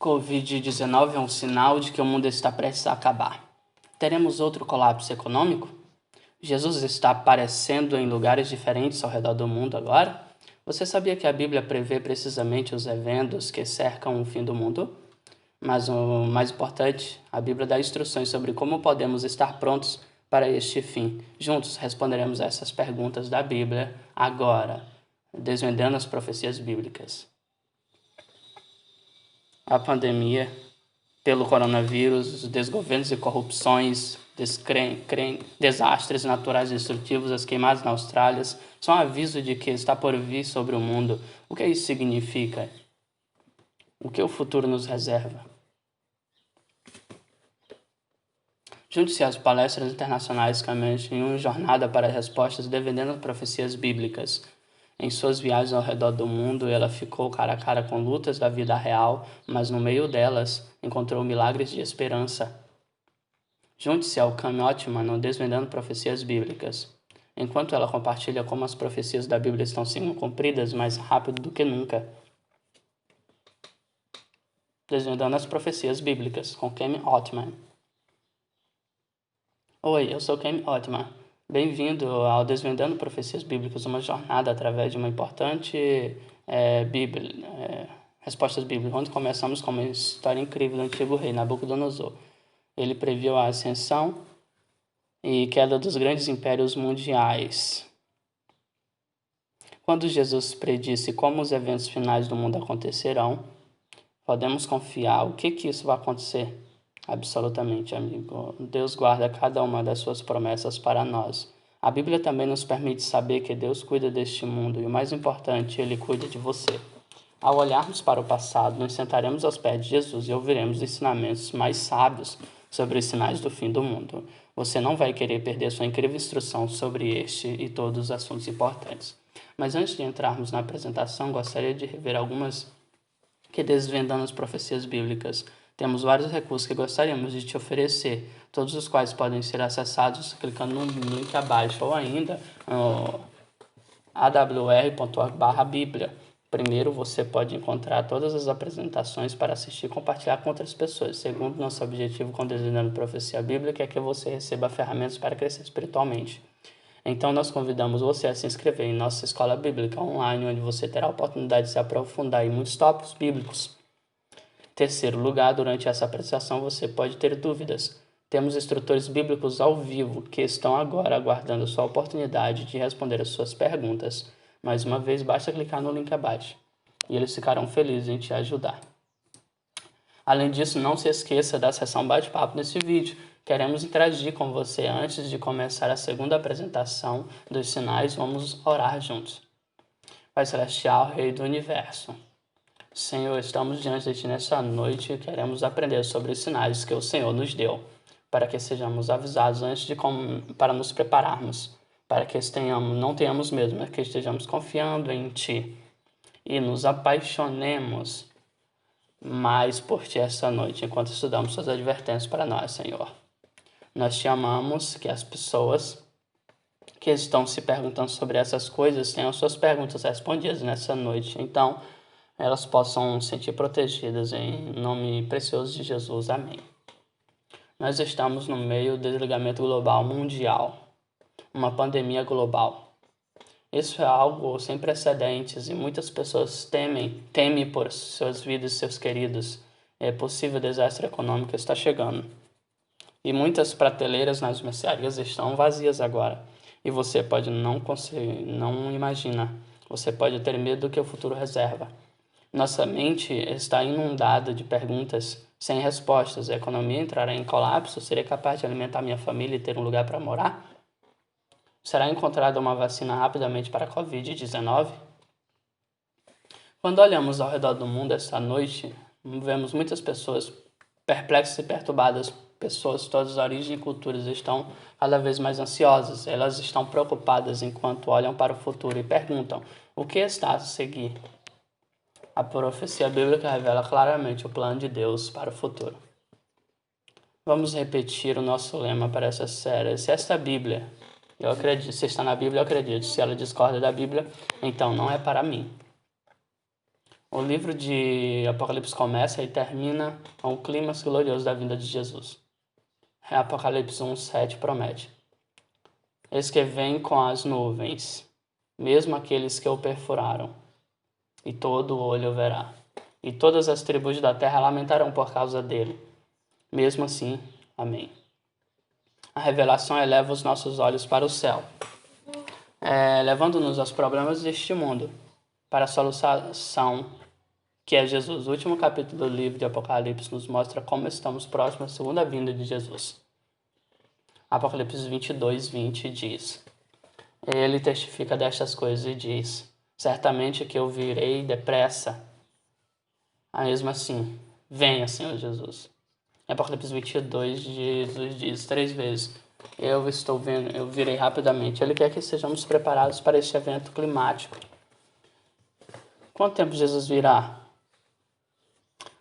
Covid-19 é um sinal de que o mundo está prestes a acabar. Teremos outro colapso econômico? Jesus está aparecendo em lugares diferentes ao redor do mundo agora? Você sabia que a Bíblia prevê precisamente os eventos que cercam o fim do mundo? Mas o mais importante, a Bíblia dá instruções sobre como podemos estar prontos para este fim. Juntos responderemos a essas perguntas da Bíblia agora, desvendando as profecias bíblicas. A pandemia pelo coronavírus, os desgovernos e corrupções, desastres naturais destrutivos, as queimadas na Austrália, são um aviso de que está por vir sobre o mundo. O que isso significa? O que o futuro nos reserva? Junte-se às palestras internacionais caminhando em uma jornada para respostas defendendo as profecias bíblicas. Em suas viagens ao redor do mundo, ela ficou cara a cara com lutas da vida real, mas no meio delas encontrou milagres de esperança. Junte-se ao Cam Ottman no Desvendando Profecias Bíblicas. Enquanto ela compartilha como as profecias da Bíblia estão sendo cumpridas mais rápido do que nunca. Desvendando as Profecias Bíblicas, com Cam Ottman. Oi, eu sou Cam Ottman. Bem-vindo ao Desvendando Profecias Bíblicas, uma jornada através de uma importante respostas bíblicas, onde começamos com uma história incrível do antigo rei Nabucodonosor. Ele previu a ascensão e queda dos grandes impérios mundiais. Quando Jesus predisse como os eventos finais do mundo acontecerão, podemos confiar. O que isso vai acontecer? Absolutamente, amigo. Deus guarda cada uma das suas promessas para nós. A Bíblia também nos permite saber que Deus cuida deste mundo e, o mais importante, Ele cuida de você. Ao olharmos para o passado, nos sentaremos aos pés de Jesus e ouviremos ensinamentos mais sábios sobre os sinais do fim do mundo. Você não vai querer perder sua incrível instrução sobre este e todos os assuntos importantes. Mas antes de entrarmos na apresentação, gostaria de rever algumas que desvendando as profecias bíblicas. Temos vários recursos que gostaríamos de te oferecer, todos os quais podem ser acessados clicando no link abaixo ou ainda no awr.org/bíblia. Primeiro, você pode encontrar todas as apresentações para assistir e compartilhar com outras pessoas. Segundo, nosso objetivo com Desvendando Profecia Bíblica é que você receba ferramentas para crescer espiritualmente. Então, nós convidamos você a se inscrever em nossa escola bíblica online, onde você terá a oportunidade de se aprofundar em muitos tópicos bíblicos. Terceiro lugar, durante essa apresentação você pode ter dúvidas. Temos instrutores bíblicos ao vivo que estão agora aguardando sua oportunidade de responder as suas perguntas. Mais uma vez, basta clicar no link abaixo e eles ficarão felizes em te ajudar. Além disso, não se esqueça da sessão bate-papo nesse vídeo. Queremos interagir com você antes de começar a segunda apresentação dos sinais. Vamos orar juntos. Pai Celestial, Rei do Universo. Senhor, estamos diante de Ti nessa noite e queremos aprender sobre os sinais que o Senhor nos deu, para que sejamos avisados antes para nos prepararmos, para que não tenhamos medo, mas que estejamos confiando em Ti e nos apaixonemos mais por Ti essa noite, enquanto estudamos Suas advertências para nós, Senhor. Nós Te amamos, que as pessoas que estão se perguntando sobre essas coisas tenham suas perguntas respondidas nessa noite. Então, elas possam se sentir protegidas em nome precioso de Jesus. Amém. Nós estamos no meio do desligamento global mundial, uma pandemia global. Isso é algo sem precedentes e muitas pessoas temem por suas vidas e seus queridos. É possível desastre econômico está chegando. E muitas prateleiras nas mercearias estão vazias agora. E você pode não imagina. Você pode ter medo do que o futuro reserva. Nossa mente está inundada de perguntas sem respostas. A economia entrará em colapso? Serei capaz de alimentar minha família e ter um lugar para morar? Será encontrada uma vacina rapidamente para a Covid-19? Quando olhamos ao redor do mundo esta noite, vemos muitas pessoas perplexas e perturbadas. Pessoas de todas as origens e culturas estão cada vez mais ansiosas. Elas estão preocupadas enquanto olham para o futuro e perguntam: o que está a seguir? A profecia bíblica revela claramente o plano de Deus para o futuro. Vamos repetir o nosso lema para essa série. Se esta Bíblia, eu acredito, se está na Bíblia, eu acredito. Se ela discorda da Bíblia, então não é para mim. O livro de Apocalipse começa e termina com o clímax glorioso da vinda de Jesus. Apocalipse 1:7 promete: Eis que vem com as nuvens, mesmo aqueles que o perfuraram, e todo olho o verá, e todas as tribos da terra lamentarão por causa dele. Mesmo assim, amém. A revelação eleva os nossos olhos para o céu, levando-nos aos problemas deste mundo, para a solução que é Jesus. O último capítulo do livro de Apocalipse nos mostra como estamos próximos à segunda vinda de Jesus. Apocalipse 22:20 diz: Ele testifica destas coisas e diz: Certamente que eu virei depressa. Mesmo assim, venha, Senhor Jesus. Em Apocalipse 22, Jesus diz 3 vezes: Eu estou vendo, eu virei rapidamente. Ele quer que estejamos preparados para este evento climático. Quanto tempo Jesus virá?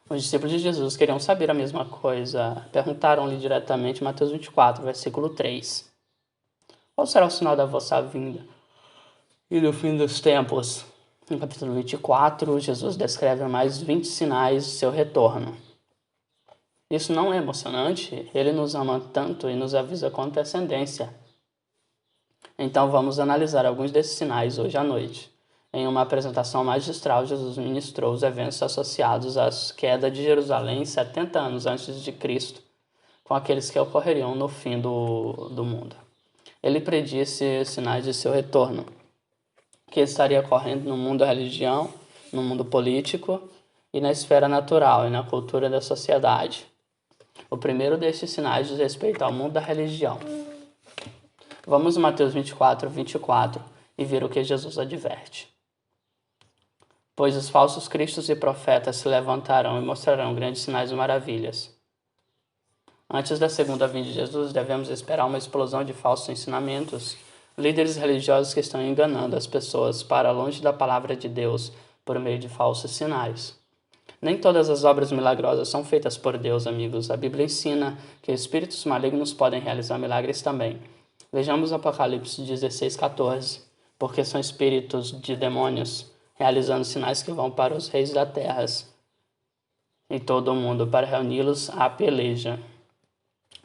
Os discípulos de Jesus queriam saber a mesma coisa. Perguntaram-lhe diretamente em Mateus 24, versículo 3. Qual será o sinal da vossa vinda e do fim dos tempos? No capítulo 24, Jesus descreve mais 20 sinais de seu retorno. Isso não é emocionante? Ele nos ama tanto e nos avisa com antecedência. Então vamos analisar alguns desses sinais hoje à noite. Em uma apresentação magistral, Jesus ministrou os eventos associados à queda de Jerusalém 70 anos antes de Cristo, com aqueles que ocorreriam no fim do mundo. Ele predisse sinais de seu retorno, que estaria ocorrendo no mundo da religião, no mundo político e na esfera natural e na cultura da sociedade. O primeiro destes sinais diz respeito ao mundo da religião. Vamos em Mateus 24:24 e ver o que Jesus adverte. Pois os falsos cristos e profetas se levantarão e mostrarão grandes sinais e maravilhas. Antes da segunda vinda de Jesus, devemos esperar uma explosão de falsos ensinamentos, líderes religiosos que estão enganando as pessoas para longe da palavra de Deus por meio de falsos sinais. Nem todas as obras milagrosas são feitas por Deus, amigos. A Bíblia ensina que espíritos malignos podem realizar milagres também. Vejamos Apocalipse 16:14, porque são espíritos de demônios realizando sinais que vão para os reis da terra e todo o mundo para reuni-los à peleja.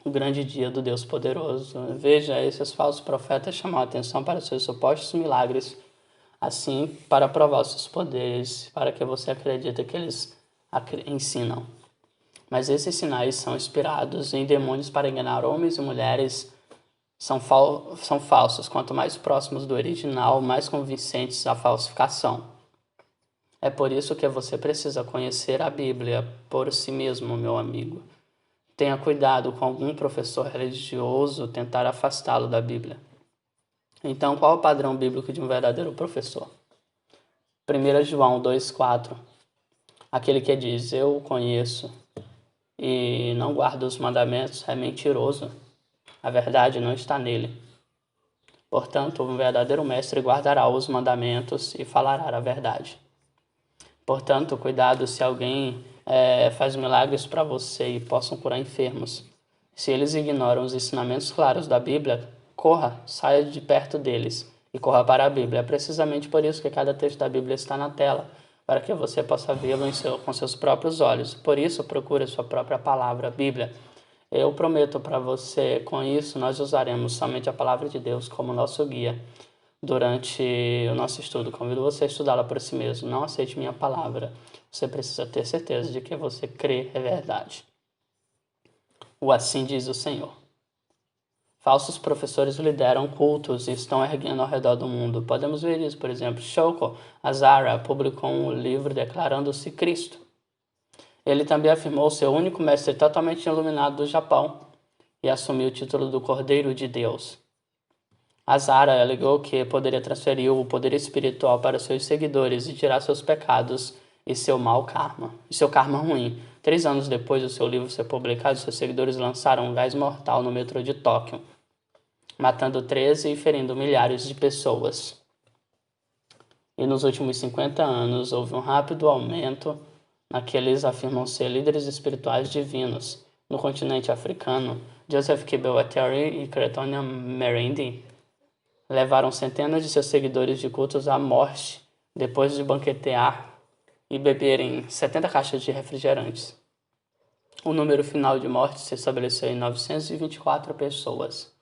O grande dia do Deus poderoso. Veja, esses falsos profetas chamam a atenção para seus supostos milagres, assim para provar os seus poderes, para que você acredite que eles ensinam. Mas esses sinais são inspirados em demônios para enganar homens e mulheres, são falsos. Quanto mais próximos do original, mais convincentes a falsificação. É por isso que você precisa conhecer a Bíblia por si mesmo, meu amigo. Tenha cuidado com algum professor religioso tentar afastá-lo da Bíblia. Então, qual é o padrão bíblico de um verdadeiro professor? 1 João 2,4. Aquele que diz, eu o conheço, e não guarda os mandamentos, é mentiroso. A verdade não está nele. Portanto, um verdadeiro mestre guardará os mandamentos e falará a verdade. Portanto, cuidado se alguém faz milagres para você e possam curar enfermos. Se eles ignoram os ensinamentos claros da Bíblia, corra, saia de perto deles e corra para a Bíblia. É precisamente por isso que cada texto da Bíblia está na tela, para que você possa vê-lo com seus próprios olhos. Por isso, procure a sua própria palavra, a Bíblia. Eu prometo para você, com isso, nós usaremos somente a palavra de Deus como nosso guia durante o nosso estudo. Convido você a estudá-la por si mesmo. Não aceite minha palavra. Você precisa ter certeza de que você crê é verdade. O assim diz o Senhor. Falsos professores lideram cultos e estão erguendo ao redor do mundo. Podemos ver isso, por exemplo. Shoko Azara publicou um livro declarando-se Cristo. Ele também afirmou ser o único mestre totalmente iluminado do Japão e assumiu o título do Cordeiro de Deus. Azara alegou que poderia transferir o poder espiritual para seus seguidores e tirar seus pecados e seu mau karma, e seu karma ruim. 3 anos depois do seu livro ser publicado, seus seguidores lançaram um gás mortal no metrô de Tóquio, matando 13 e ferindo milhares de pessoas. E nos últimos 50 anos houve um rápido aumento naqueles afirmam ser líderes espirituais divinos. No continente africano, Joseph Kibwetere e Cretonia Merendi levaram centenas de seus seguidores de cultos à morte depois de banquetear e beberem 70 caixas de refrigerantes. O número final de mortes se estabeleceu em 924 pessoas.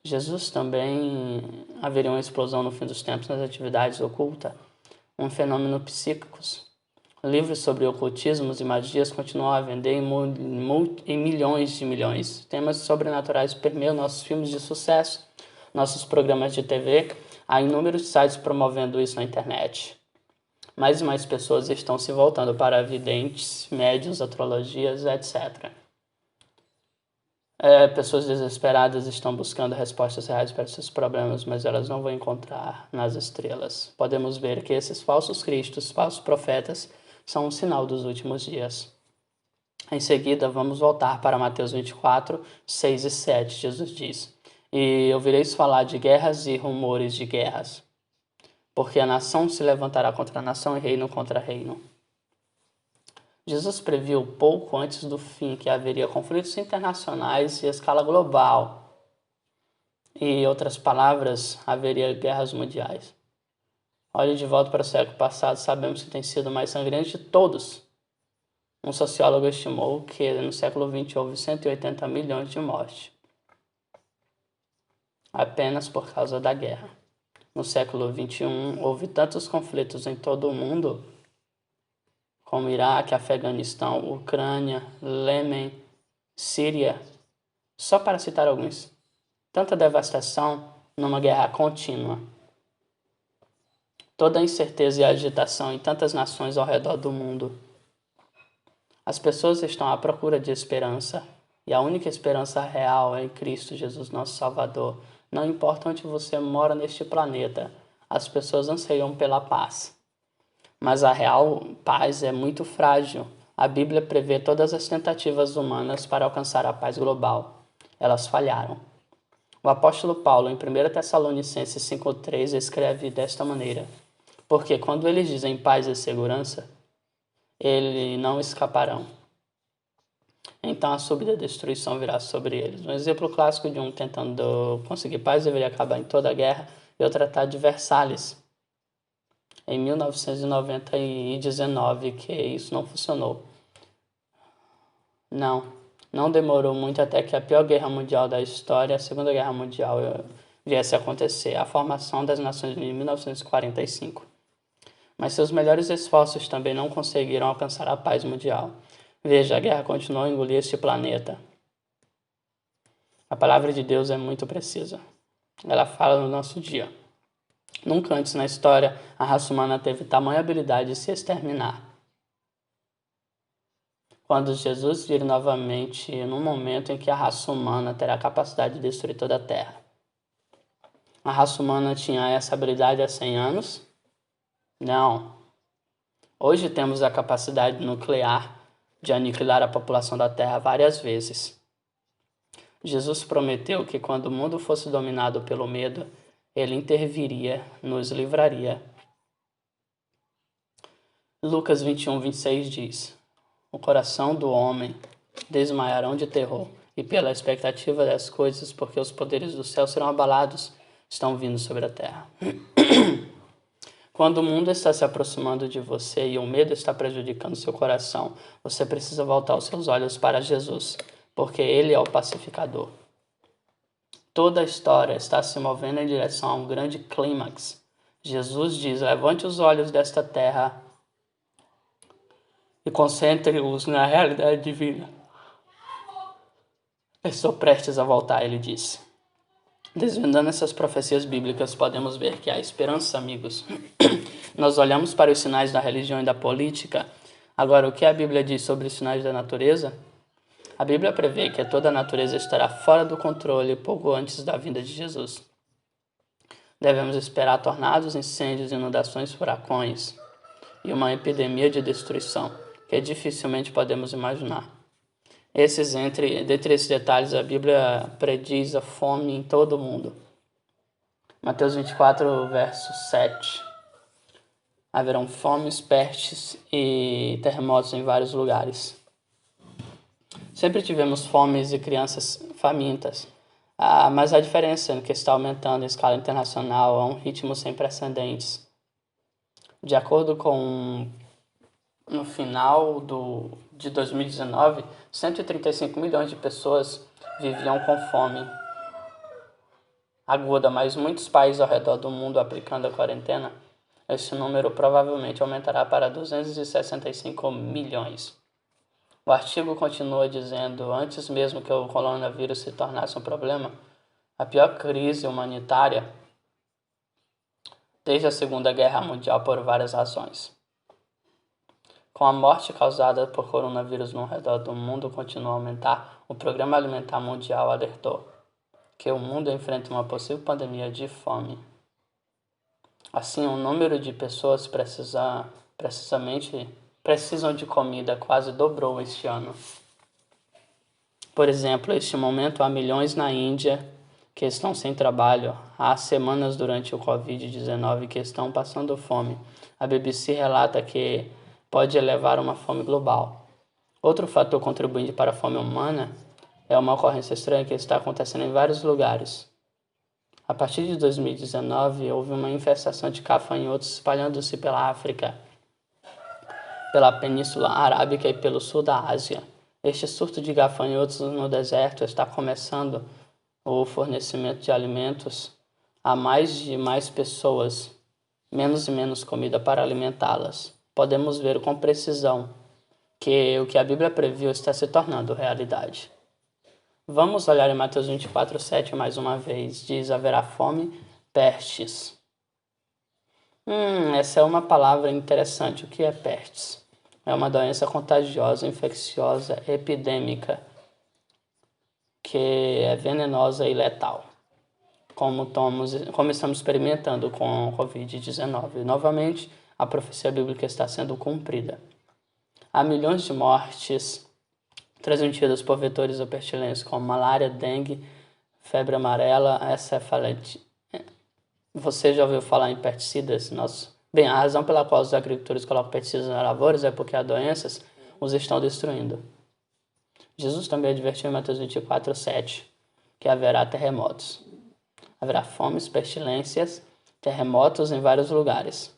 Jesus também haveria uma explosão no fim dos tempos nas atividades ocultas, um fenômeno psíquicos. Livros sobre ocultismos e magias continuam a vender em milhões de milhões. Temas sobrenaturais permeiam nossos filmes de sucesso, nossos programas de TV. Há inúmeros sites promovendo isso na internet. Mais e mais pessoas estão se voltando para videntes, médiuns, astrologias, etc. Pessoas desesperadas estão buscando respostas reais para seus problemas, mas elas não vão encontrar nas estrelas. Podemos ver que esses falsos cristos, falsos profetas, são um sinal dos últimos dias. Em seguida, vamos voltar para Mateus 24, 6 e 7. Jesus diz: E ouvireis falar de guerras e rumores de guerras, porque a nação se levantará contra a nação e reino contra reino. Jesus previu pouco antes do fim que haveria conflitos internacionais em escala global. E, em outras palavras, haveria guerras mundiais. Olhe de volta para o século passado, sabemos que tem sido o mais sangrento de todos. Um sociólogo estimou que no século XX houve 180 milhões de mortes, apenas por causa da guerra. No século XXI, houve tantos conflitos em todo o mundo, como Iraque, Afeganistão, Ucrânia, Iêmen, Síria, só para citar alguns. Tanta devastação numa guerra contínua. Toda a incerteza e agitação em tantas nações ao redor do mundo. As pessoas estão à procura de esperança, e a única esperança real é em Cristo Jesus, nosso Salvador. Não importa onde você mora neste planeta, as pessoas anseiam pela paz. Mas a real paz é muito frágil. A Bíblia prevê todas as tentativas humanas para alcançar a paz global. Elas falharam. O apóstolo Paulo, em 1 Tessalonicenses 5,3, escreve desta maneira: Porque quando eles dizem paz e segurança, eles não escaparão. Então a súbita destruição virá sobre eles. Um exemplo clássico de um tentando conseguir paz deveria acabar em toda a guerra é o Tratado de Versalhes, em 1919, que isso não funcionou. Não demorou muito até que a pior guerra mundial da história, a Segunda Guerra Mundial, viesse a acontecer, a formação das Nações Unidas em 1945. Mas seus melhores esforços também não conseguiram alcançar a paz mundial. Veja, a guerra continuou a engolir este planeta. A palavra de Deus é muito precisa. Ela fala no nosso dia. Nunca antes na história a raça humana teve tamanha habilidade de se exterminar. Quando Jesus vir novamente, num momento em que a raça humana terá a capacidade de destruir toda a Terra. A raça humana tinha essa habilidade há 100 anos? Não. Hoje temos a capacidade nuclear de aniquilar a população da Terra várias vezes. Jesus prometeu que quando o mundo fosse dominado pelo medo, ele interviria, nos livraria. Lucas 21, 26 diz: O coração do homem desmaiarão de terror, e pela expectativa das coisas, porque os poderes do céu serão abalados, estão vindo sobre a terra. Quando o mundo está se aproximando de você e o medo está prejudicando seu coração, você precisa voltar os seus olhos para Jesus, porque Ele é o pacificador. Toda a história está se movendo em direção a um grande clímax. Jesus diz: levante os olhos desta terra e concentre-os na realidade divina. Estou prestes a voltar, ele disse. Desvendando essas profecias bíblicas, podemos ver que há esperança, amigos. Nós olhamos para os sinais da religião e da política. Agora, o que a Bíblia diz sobre os sinais da natureza? A Bíblia prevê que toda a natureza estará fora do controle pouco antes da vinda de Jesus. Devemos esperar tornados, incêndios, inundações, furacões e uma epidemia de destruição que dificilmente podemos imaginar. Dentre esses detalhes, a Bíblia prediz a fome em todo o mundo. Mateus 24, verso 7. Haverão fomes, pestes e terremotos em vários lugares. Sempre tivemos fomes e crianças famintas, mas a diferença é que está aumentando em escala internacional a um ritmo sem precedentes. De acordo com No final de 2019, 135 milhões de pessoas viviam com fome aguda, mas muitos países ao redor do mundo aplicando a quarentena, esse número provavelmente aumentará para 265 milhões. O artigo continua dizendo, antes mesmo que o coronavírus se tornasse um problema, a pior crise humanitária desde a Segunda Guerra Mundial por várias razões. Com a morte causada por coronavírus no redor do mundo continua a aumentar, o Programa Alimentar Mundial alertou que o mundo enfrenta uma possível pandemia de fome. Assim, o número de pessoas precisam de comida quase dobrou este ano. Por exemplo, neste momento há milhões na Índia que estão sem trabalho. Há semanas durante o Covid-19 que estão passando fome. A BBC relata que pode levar a uma fome global. Outro fator contribuinte para a fome humana é uma ocorrência estranha que está acontecendo em vários lugares. A partir de 2019, houve uma infestação de gafanhotos espalhando-se pela África, pela Península Arábica e pelo sul da Ásia. Este surto de gafanhotos no deserto está começando o fornecimento de alimentos a mais pessoas, menos e menos comida para alimentá-las. Podemos ver com precisão que o que a Bíblia previu está se tornando realidade. Vamos olhar em Mateus 24:7 mais uma vez. Diz, haverá fome, pestes. Essa é uma palavra interessante. O que é pestes? É uma doença contagiosa, infecciosa, epidêmica, que é venenosa e letal, como estamos experimentando com o Covid-19. Novamente, a profecia bíblica está sendo cumprida. Há milhões de mortes transmitidas por vetores ou pestilências como malária, dengue, febre amarela, encefalite. Você já ouviu falar em pesticidas? Bem, a razão pela qual os agricultores colocam pesticidas nas lavouras é porque as doenças os estão destruindo. Jesus também advertiu em Mateus 24:7 que haverá terremotos. Haverá fomes, pestilências, terremotos em vários lugares.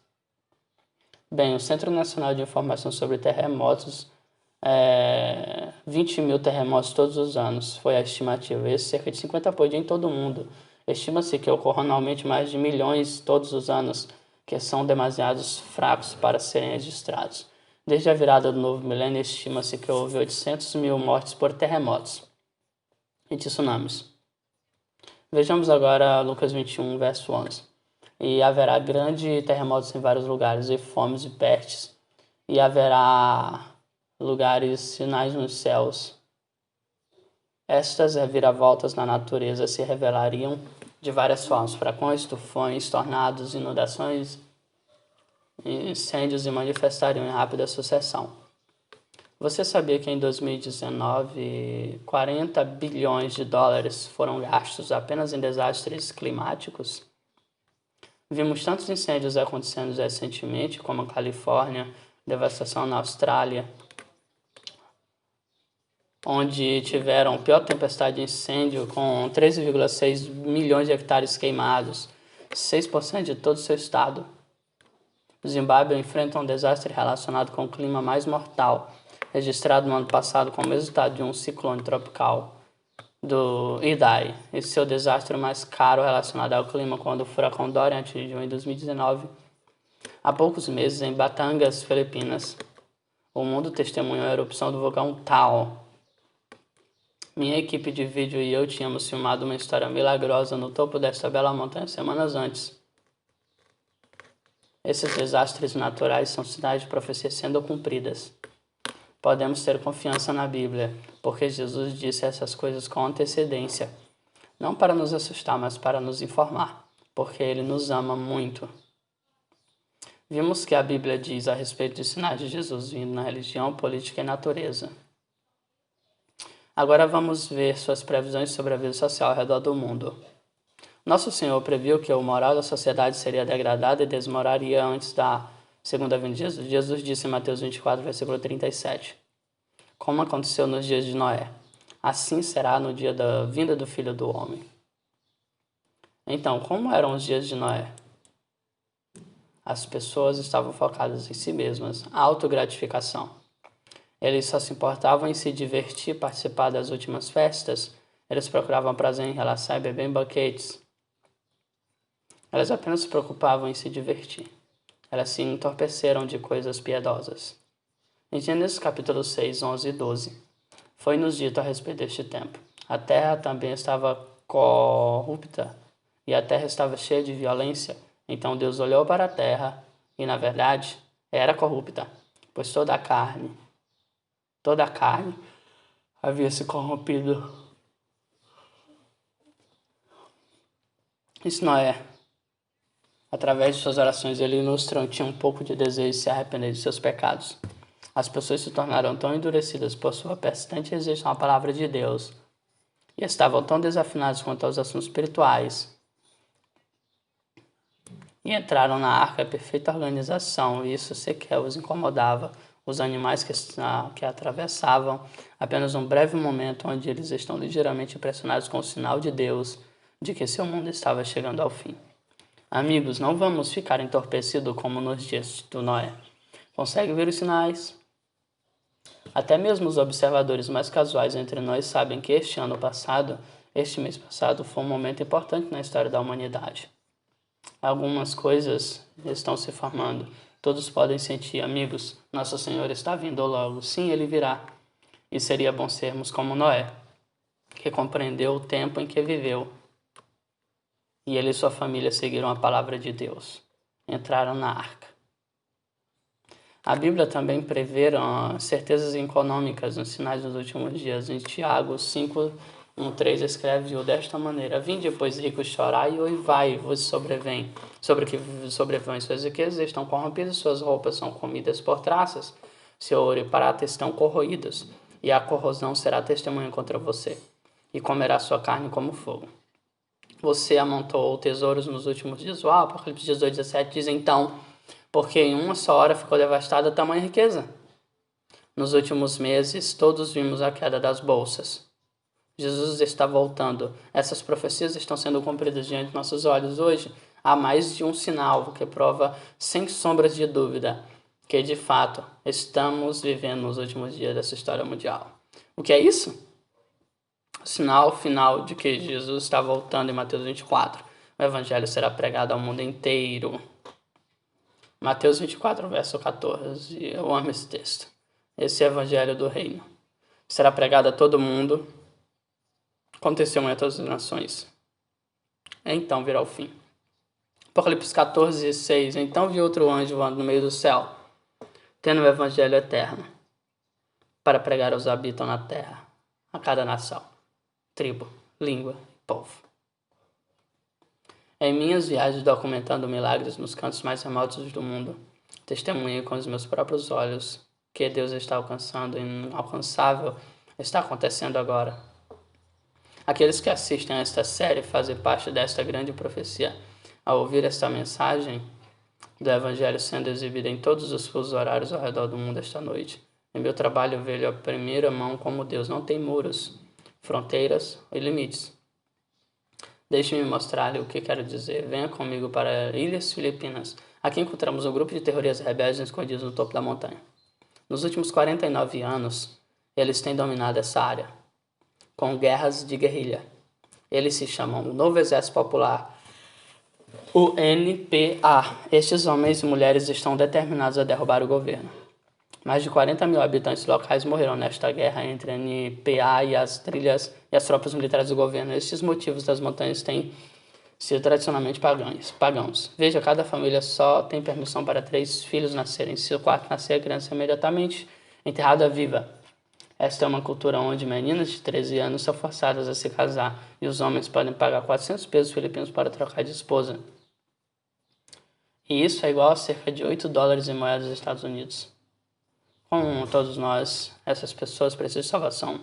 Bem, o Centro Nacional de Informação sobre Terremotos 20 mil terremotos todos os anos foi a estimativa. Esse cerca de 50 por dia em todo o mundo. Estima-se que ocorram anualmente mais de milhões todos os anos, que são demasiado fracos para serem registrados. Desde a virada do novo milênio, estima-se que houve 800 mil mortes por terremotos e tsunamis. Vejamos agora Lucas 21, verso 11. E haverá grandes terremotos em vários lugares, e fomes e pestes, e haverá lugares, sinais nos céus. Estas reviravoltas na natureza se revelariam de várias formas: furacões, tufões, tornados, inundações, incêndios e manifestariam em rápida sucessão. Você sabia que em 2019, 40 bilhões de dólares foram gastos apenas em desastres climáticos? Vimos tantos incêndios acontecendo recentemente, como a Califórnia, devastação na Austrália, onde tiveram a pior tempestade de incêndio, com 13,6 milhões de hectares queimados, 6% de todo o seu estado. O Zimbábue enfrenta um desastre relacionado com o clima mais mortal, registrado no ano passado como resultado de um ciclone tropical do Idai, e seu desastre mais caro relacionado ao clima quando o furacão Dorian atingiu em 2019. Há poucos meses, em Batangas, Filipinas, o mundo testemunhou a erupção do vulcão Taal. Minha equipe de vídeo e eu tínhamos filmado uma história milagrosa no topo desta bela montanha semanas antes. Esses desastres naturais são sinais de profecias sendo cumpridas. Podemos ter confiança na Bíblia, porque Jesus disse essas coisas com antecedência, não para nos assustar, mas para nos informar, porque Ele nos ama muito. Vimos que a Bíblia diz a respeito de sinais de Jesus vindo na religião, política e natureza. Agora vamos ver suas previsões sobre a vida social ao redor do mundo. Nosso Senhor previu que o moral da sociedade seria degradado e desmoronaria antes da segunda vinda de Jesus. Jesus disse em Mateus 24, versículo 37, como aconteceu nos dias de Noé, assim será no dia da vinda do Filho do Homem. Então, como eram os dias de Noé? As pessoas estavam focadas em si mesmas, a autogratificação. Eles só se importavam em se divertir, participar das últimas festas. Eles procuravam prazer em relaxar e beber em banquetes. Elas apenas se preocupavam em se divertir. Elas se entorpeceram de coisas piedosas. Em Gênesis capítulo 6, 11 e 12, foi-nos dito a respeito deste tempo. A terra também estava corrupta e a terra estava cheia de violência. Então Deus olhou para a terra e, na verdade, era corrupta, pois toda a carne havia se corrompido. Isso Noé, através de suas orações, ele ilustrou que tinha um pouco de desejo de se arrepender de seus pecados. As pessoas se tornaram tão endurecidas por sua persistente resistência à palavra de Deus e estavam tão desafinadas quanto aos assuntos espirituais e entraram na arca de perfeita organização, e isso sequer os incomodava. Os animais que atravessavam apenas um breve momento onde eles estão ligeiramente impressionados com o sinal de Deus de que seu mundo estava chegando ao fim. Amigos, não vamos ficar entorpecidos como nos dias do Noé. Consegue ver os sinais? Até mesmo os observadores mais casuais entre nós sabem que este mês passado, foi um momento importante na história da humanidade. Algumas coisas estão se formando. Todos podem sentir, amigos, Nosso Senhor está vindo logo. Sim, Ele virá. E seria bom sermos como Noé, que compreendeu o tempo em que viveu. E ele e sua família seguiram a palavra de Deus. Entraram na arca. A Bíblia também prevê certezas econômicas nos sinais dos últimos dias. Em Tiago 5, 1, 3 escreve-o desta maneira: Vinde, pois, ricos, chorai e oivai, vos sobrevém. Sobre que sobrevêm suas riquezas estão corrompidas, suas roupas são comidas por traças, seu ouro e prata estão corroídos, e a corrosão será testemunha contra você, e comerá sua carne como fogo. Você amontoou tesouros nos últimos dias. O Apocalipse 18, 17 diz então: porque em uma só hora ficou devastada tamanha riqueza. Nos últimos meses, todos vimos a queda das bolsas. Jesus está voltando. Essas profecias estão sendo cumpridas diante de nossos olhos hoje. Há mais de um sinal que prova, sem sombras de dúvida, que de fato estamos vivendo nos últimos dias dessa história mundial. O que é isso? O sinal final de que Jesus está voltando em Mateus 24. O evangelho será pregado ao mundo inteiro. Mateus 24, verso 14. Eu amo esse texto. Esse é o evangelho do reino. Será pregado a todo mundo, como testemunha a todas as nações. Então virá o fim. Apocalipse 14, 6. Então vi outro anjo voando no meio do céu, tendo o evangelho eterno, para pregar aos que habitam na terra, a cada nação, tribo, língua e povo. Em minhas viagens documentando milagres nos cantos mais remotos do mundo, testemunhei com os meus próprios olhos que Deus está alcançando e inalcançável está acontecendo agora. Aqueles que assistem a esta série fazem parte desta grande profecia. Ao ouvir esta mensagem do Evangelho sendo exibida em todos os fusos horários ao redor do mundo esta noite, em meu trabalho vejo a primeira mão como Deus não tem muros, fronteiras e limites. Deixe-me mostrar-lhe o que quero dizer. Venha comigo para Ilhas Filipinas. Aqui encontramos um grupo de terroristas rebeldes escondidos no topo da montanha. Nos últimos 49 anos, eles têm dominado essa área, com guerras de guerrilha. Eles se chamam o Novo Exército Popular, o NPA. Estes homens e mulheres estão determinados a derrubar o governo. Mais de 40 mil habitantes locais morreram nesta guerra entre a NPA e as tropas militares do governo. Estes motivos das montanhas têm sido tradicionalmente pagãos. Veja, cada família só tem permissão para 3 filhos nascerem. Se o quarto nascer, a criança é imediatamente enterrada viva. Esta é uma cultura onde meninas de 13 anos são forçadas a se casar e os homens podem pagar 400 pesos filipinos para trocar de esposa. E isso é igual a cerca de 8 dólares em moedas dos Estados Unidos. Como todos nós, essas pessoas precisam de salvação.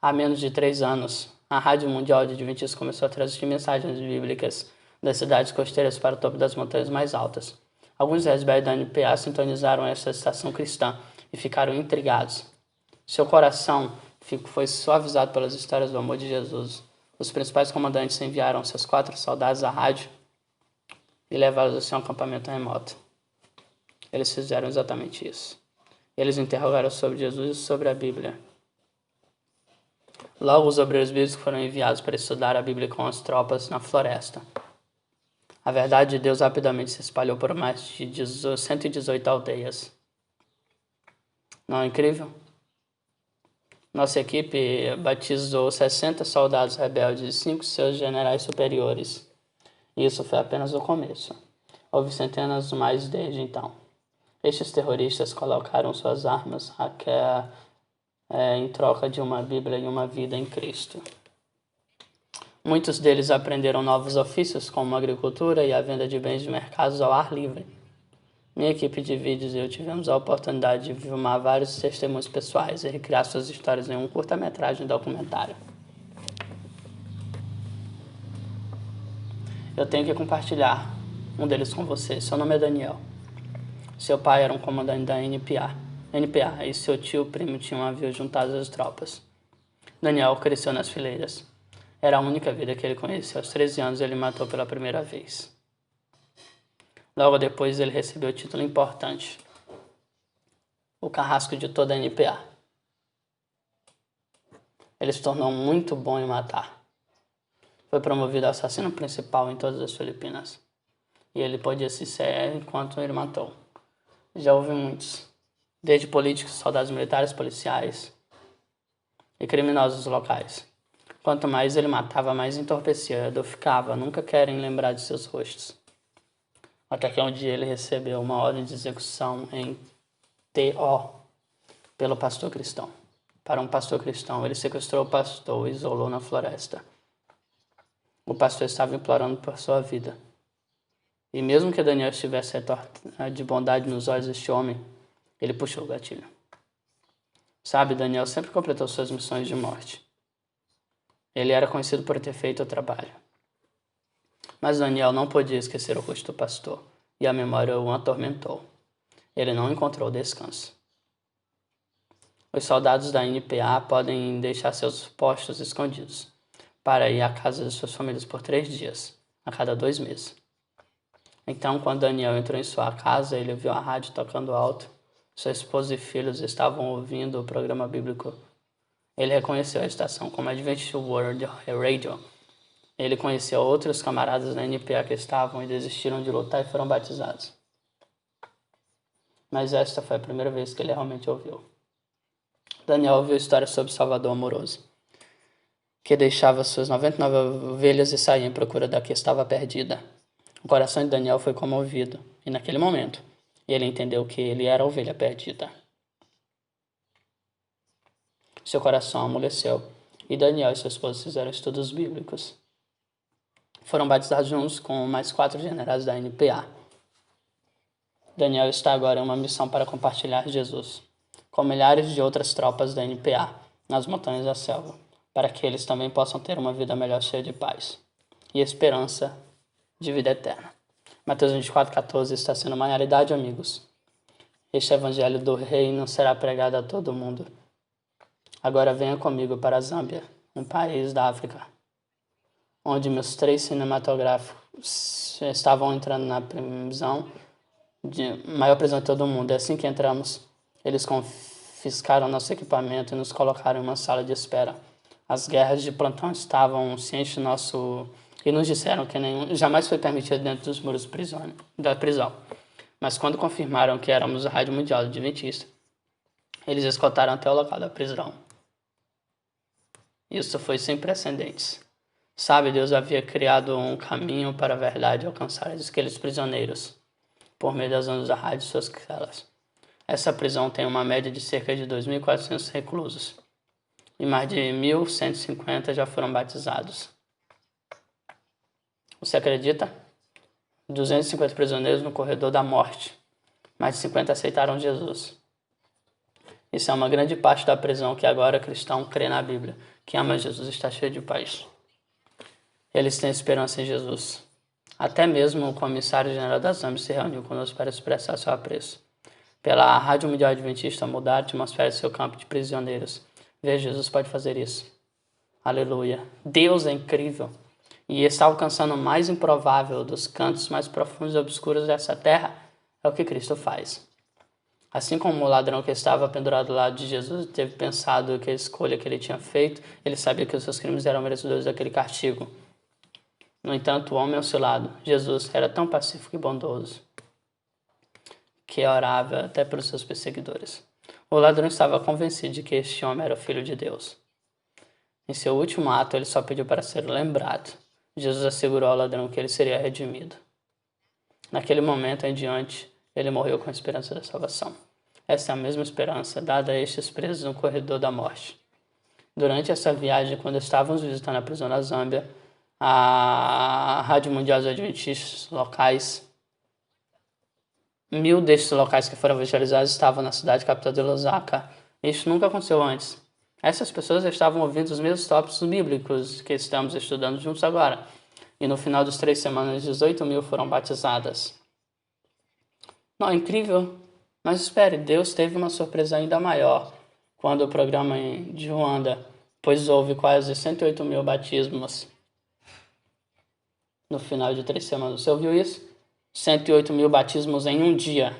Há menos de 3 anos, a Rádio Mundial de Adventistas começou a transmitir mensagens bíblicas das cidades costeiras para o topo das montanhas mais altas. Alguns rebeldes da NPA sintonizaram essa estação cristã e ficaram intrigados. Seu coração foi suavizado pelas histórias do amor de Jesus. Os principais comandantes enviaram seus 4 soldados à rádio e levá-los a seu acampamento remoto. Eles fizeram exatamente isso. Eles interrogaram sobre Jesus e sobre a Bíblia. Logo, os obreiros bíblicos foram enviados para estudar a Bíblia com as tropas na floresta. A verdade de Deus rapidamente se espalhou por mais de 118 aldeias. Não é incrível? Nossa equipe batizou 60 soldados rebeldes e 5 seus generais superiores. E isso foi apenas o começo. Houve centenas mais desde então. Estes terroristas colocaram suas armas em troca de uma Bíblia e uma vida em Cristo. Muitos deles aprenderam novos ofícios, como a agricultura e a venda de bens de mercados ao ar livre. Minha equipe de vídeos e eu tivemos a oportunidade de filmar vários testemunhos pessoais e recriar suas histórias em um curta-metragem documentário. Eu tenho que compartilhar um deles com você. Seu nome é Daniel. Seu pai era um comandante da NPA e seu tio primo tinha um navio juntado às tropas. Daniel cresceu nas fileiras. Era a única vida que ele conhecia. Aos 13 anos ele matou pela primeira vez. Logo depois ele recebeu o título importante, o carrasco de toda a NPA. Ele se tornou muito bom em matar. Foi promovido a assassino principal em todas as Filipinas. E ele podia se ser enquanto ele matou. Já houve muitos, desde políticos, soldados militares, policiais e criminosos locais. Quanto mais ele matava, mais entorpecido ficava, nunca querem lembrar de seus rostos. Até que um dia ele recebeu uma ordem de execução em TO pelo pastor cristão. Para um pastor cristão, ele sequestrou o pastor e isolou na floresta. O pastor estava implorando por sua vida. E mesmo que Daniel estivesse de bondade nos olhos deste homem, ele puxou o gatilho. Sabe, Daniel sempre completou suas missões de morte. Ele era conhecido por ter feito o trabalho. Mas Daniel não podia esquecer o rosto do pastor, e a memória o atormentou. Ele não encontrou descanso. Os soldados da NPA podem deixar seus postos escondidos para ir à casa de suas famílias por 3 dias, a cada 2 meses. Então, quando Daniel entrou em sua casa, ele ouviu a rádio tocando alto. Sua esposa e filhos estavam ouvindo o programa bíblico. Ele reconheceu a estação como Adventist World Radio. Ele conheceu outros camaradas da NPA que estavam e desistiram de lutar e foram batizados. Mas esta foi a primeira vez que ele realmente ouviu. Daniel ouviu histórias sobre Salvador amoroso, que deixava suas 99 ovelhas e saía em procura da que estava perdida. O coração de Daniel foi comovido, e naquele momento, ele entendeu que ele era a ovelha perdida. Seu coração amoleceu, e Daniel e sua esposa fizeram estudos bíblicos. Foram batizados juntos com mais 4 generais da NPA. Daniel está agora em uma missão para compartilhar Jesus com milhares de outras tropas da NPA nas montanhas da selva, para que eles também possam ter uma vida melhor, cheia de paz e esperança de vida eterna. Mateus 24,14 está sendo uma realidade, amigos. Este evangelho do reino será pregado a todo mundo. Agora venha comigo para a Zâmbia, um país da África, onde meus 3 cinematográficos estavam entrando na prisão, maior prisão de todo o mundo. É assim que entramos. Eles confiscaram nosso equipamento e nos colocaram em uma sala de espera. As guerras de plantão estavam cientes e nos disseram que jamais foi permitido dentro dos muros da prisão. Mas quando confirmaram que éramos a Rádio Mundial Adventista, eles escoltaram até o local da prisão. Isso foi sem precedentes. Sabe, Deus havia criado um caminho para a verdade alcançar aqueles prisioneiros por meio das ondas da rádio e suas celas. Essa prisão tem uma média de cerca de 2.400 reclusos e mais de 1.150 já foram batizados. Você acredita? 250 prisioneiros no corredor da morte. Mais de 50 aceitaram Jesus. Isso é uma grande parte da prisão que agora cristão crê na Bíblia, que ama Jesus e está cheio de paz. Eles têm esperança em Jesus. Até mesmo o comissário-geral da Zâmbia se reuniu conosco para expressar seu apreço pela Rádio Mundial Adventista mudar a atmosfera de seu campo de prisioneiros. Ver Jesus pode fazer isso. Aleluia. Deus é incrível. e está alcançando o mais improvável dos cantos mais profundos e obscuros dessa terra, é o que Cristo faz. Assim como o ladrão que estava pendurado ao lado de Jesus teve pensado que a escolha que ele tinha feito, ele sabia que os seus crimes eram merecedores daquele castigo. No entanto, o homem ao seu lado, Jesus, era tão pacífico e bondoso que orava até pelos seus perseguidores. O ladrão estava convencido de que este homem era o Filho de Deus. Em seu último ato, ele só pediu para ser lembrado. Jesus assegurou ao ladrão que ele seria redimido. Naquele momento em diante, ele morreu com a esperança da salvação. Essa é a mesma esperança dada a estes presos no corredor da morte. Durante essa viagem, quando estávamos visitando a prisão da Zâmbia, a Rádio Mundial dos Adventistas locais, 1.000 destes locais que foram evangelizados estavam na cidade capital de Lusaka. Isso nunca aconteceu antes. Essas pessoas estavam ouvindo os mesmos tópicos bíblicos que estamos estudando juntos agora. E no final das 3 semanas, 18.000 foram batizadas. Não, é incrível. Mas espere, Deus teve uma surpresa ainda maior quando o programa de Ruanda, pois houve quase 108.000 batismos no final de 3 semanas. Você ouviu isso? 108.000 batismos em um dia.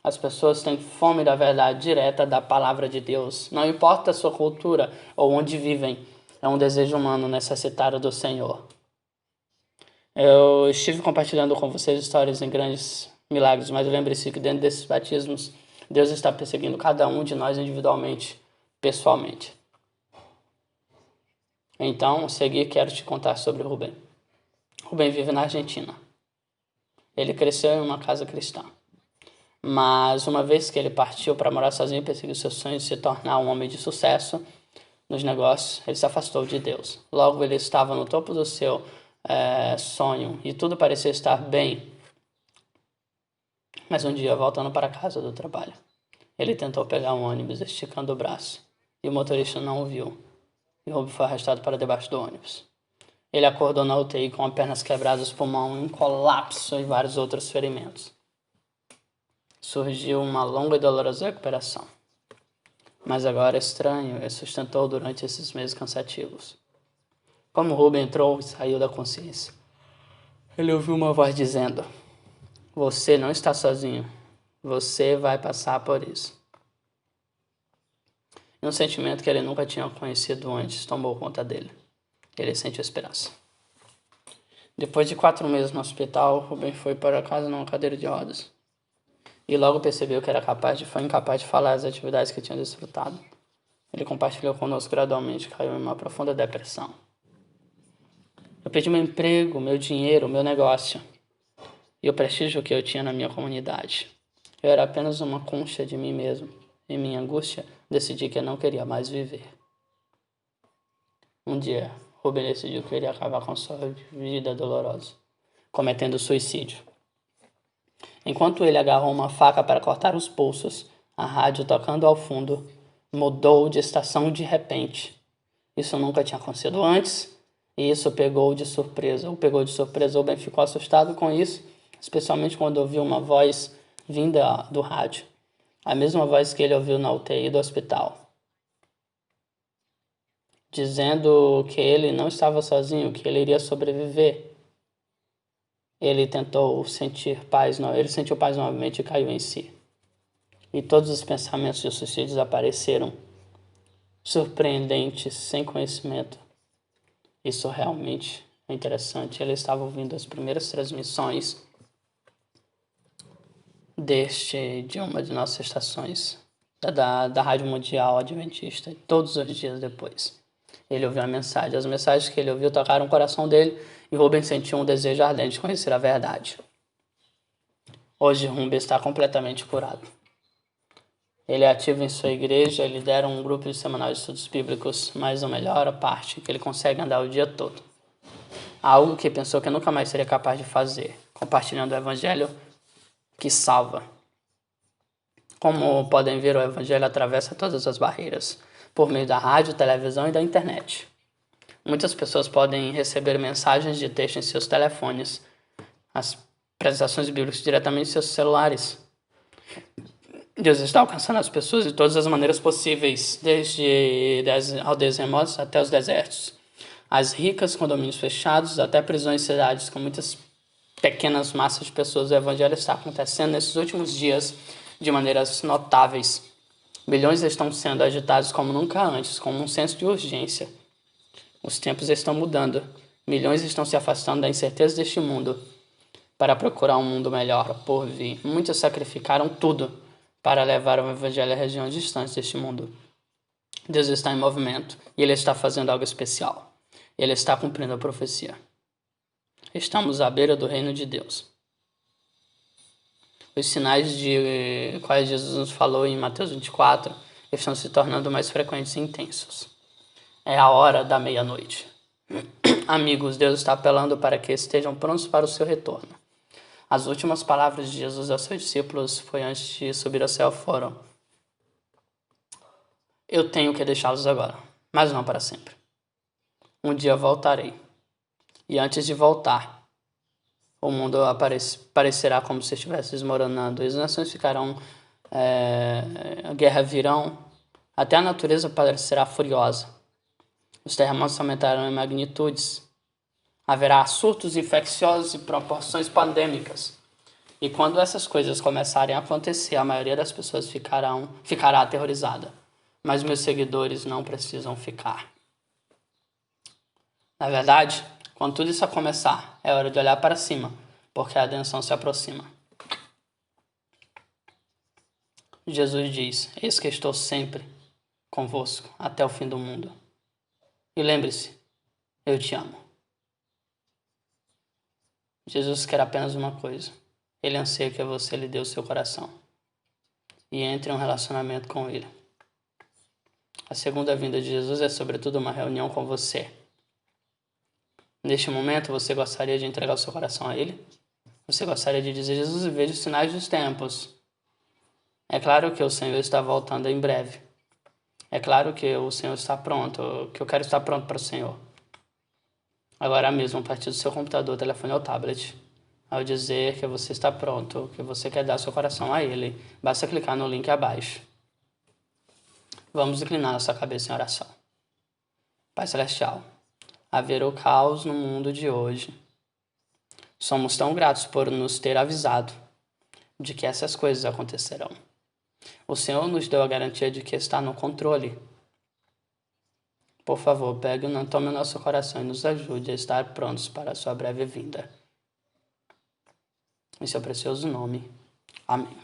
As pessoas têm fome da verdade direta da palavra de Deus. Não importa a sua cultura ou onde vivem, é um desejo humano necessitado do Senhor. Eu estive compartilhando com vocês histórias em grandes milagres, mas lembre-se que dentro desses batismos, Deus está perseguindo cada um de nós individualmente, pessoalmente. Então, a seguir, quero te contar sobre Rubem. Rubem vive na Argentina. Ele cresceu em uma casa cristã. Mas uma vez que ele partiu para morar sozinho e perseguiu seu sonho de se tornar um homem de sucesso nos negócios, ele se afastou de Deus. Logo, ele estava no topo do seu sonho e tudo parecia estar bem. Mas um dia, voltando para casa do trabalho, ele tentou pegar um ônibus esticando o braço e o motorista não o viu. E Rubem foi arrastado para debaixo do ônibus. Ele acordou na UTI com as pernas quebradas, pulmão um colapso e vários outros ferimentos. Surgiu uma longa e dolorosa recuperação. Mas agora, estranho, ele sustentou durante esses meses cansativos. Como Rubem entrou e saiu da consciência, ele ouviu uma voz dizendo: "Você não está sozinho. Você vai passar por isso." E um sentimento que ele nunca tinha conhecido antes tomou conta dele. Ele sentiu esperança. Depois de 4 meses no hospital, Rubem foi para casa numa cadeira de rodas. E logo percebeu que foi incapaz de falar as atividades que tinha desfrutado. Ele compartilhou conosco gradualmente, caiu em uma profunda depressão. Eu perdi meu emprego, meu dinheiro, meu negócio e o prestígio que eu tinha na minha comunidade. Eu era apenas uma concha de mim mesmo. Em minha angústia, decidi que eu não queria mais viver. Um dia, Rubem decidiu que ele ia acabar com sua vida dolorosa, cometendo suicídio. Enquanto ele agarrou uma faca para cortar os pulsos, a rádio tocando ao fundo mudou de estação de repente. Isso nunca tinha acontecido antes, e isso o pegou de surpresa. O Ben ficou assustado com isso, especialmente quando ouviu uma voz vinda do rádio. A mesma voz que ele ouviu na UTI do hospital, dizendo que ele não estava sozinho, que ele iria sobreviver. Ele sentiu paz novamente e caiu em si. E todos os pensamentos de suicídio desapareceram, surpreendentes, sem conhecimento. Isso realmente é interessante. Ele estava ouvindo as primeiras transmissões de uma de nossas estações, da Rádio Mundial Adventista, todos os dias depois. Ele ouviu a mensagem. As mensagens que ele ouviu tocaram o coração dele e Rubem sentiu um desejo ardente de conhecer a verdade. Hoje, Rubem está completamente curado. Ele é ativo em sua igreja, lidera um grupo de semanal de estudos bíblicos, mas a melhor parte é que ele consegue andar o dia todo. Algo que pensou que nunca mais seria capaz de fazer, compartilhando o evangelho que salva. Como podem ver, o evangelho atravessa todas as barreiras, por meio da rádio, televisão e da internet. Muitas pessoas podem receber mensagens de texto em seus telefones, as apresentações bíblicas diretamente em seus celulares. Deus está alcançando as pessoas de todas as maneiras possíveis, desde aldeias remotas até os desertos. as ricas, condomínios fechados, até prisões em cidades com muitas pequenas massas de pessoas. O evangelho está acontecendo nesses últimos dias de maneiras notáveis. Milhões estão sendo agitados como nunca antes, com um senso de urgência. Os tempos estão mudando. Milhões estão se afastando da incerteza deste mundo para procurar um mundo melhor por vir. Muitos sacrificaram tudo para levar o evangelho a regiões distantes deste mundo. Deus está em movimento e Ele está fazendo algo especial. Ele está cumprindo a profecia. Estamos à beira do reino de Deus. Os sinais de quais Jesus nos falou em Mateus 24 estão se tornando mais frequentes e intensos. É a hora da meia-noite. Amigos, Deus está apelando para que estejam prontos para o seu retorno. As últimas palavras de Jesus aos seus discípulos foi antes de subir ao céu foram: eu tenho que deixá-los agora, mas não para sempre. Um dia voltarei. E antes de voltar, o mundo parecerá como se estivesse desmoronando. As nações ficarão... a guerra virão. Até a natureza parecerá furiosa. Os terremotos aumentarão em magnitudes. Haverá surtos infecciosos e proporções pandêmicas. E quando essas coisas começarem a acontecer, a maioria das pessoas ficará aterrorizada. Mas meus seguidores não precisam ficar. Na verdade, quando tudo isso começar, é hora de olhar para cima, porque a redenção se aproxima. Jesus diz: eis que estou sempre convosco até o fim do mundo. E lembre-se, eu te amo. Jesus quer apenas uma coisa. Ele anseia que você lhe dê o seu coração e entre em um relacionamento com Ele. A segunda vinda de Jesus é sobretudo uma reunião com você. Neste momento, você gostaria de entregar o seu coração a Ele? Você gostaria de dizer: Jesus, vejo os sinais dos tempos. É claro que o Senhor está voltando em breve. É claro que o Senhor está pronto, que eu quero estar pronto para o Senhor. Agora mesmo, a partir do seu computador, telefone ou tablet, ao dizer que você está pronto, que você quer dar seu coração a Ele, basta clicar no link abaixo. Vamos inclinar nossa cabeça em oração. Pai Celestial, haverá o caos no mundo de hoje. Somos tão gratos por nos ter avisado de que essas coisas acontecerão. O Senhor nos deu a garantia de que está no controle. Por favor, tome o nosso coração e nos ajude a estar prontos para a sua breve vinda. Em seu precioso nome. Amém.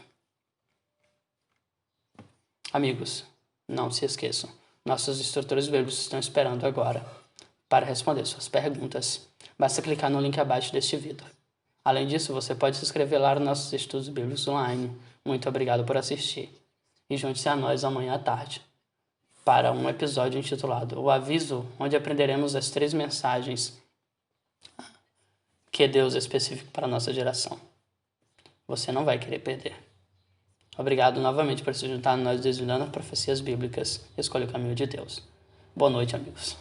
Amigos, não se esqueçam, nossos instrutores bíblicos estão esperando agora para responder suas perguntas. Basta clicar no link abaixo deste vídeo. Além disso, você pode se inscrever lá nos nossos estudos bíblicos online. Muito obrigado por assistir. E junte-se a nós amanhã à tarde para um episódio intitulado O Aviso, onde aprenderemos as 3 mensagens que Deus é específico para a nossa geração. Você não vai querer perder. Obrigado novamente por se juntar a nós desvendando as profecias bíblicas. Escolha o caminho de Deus. Boa noite, amigos.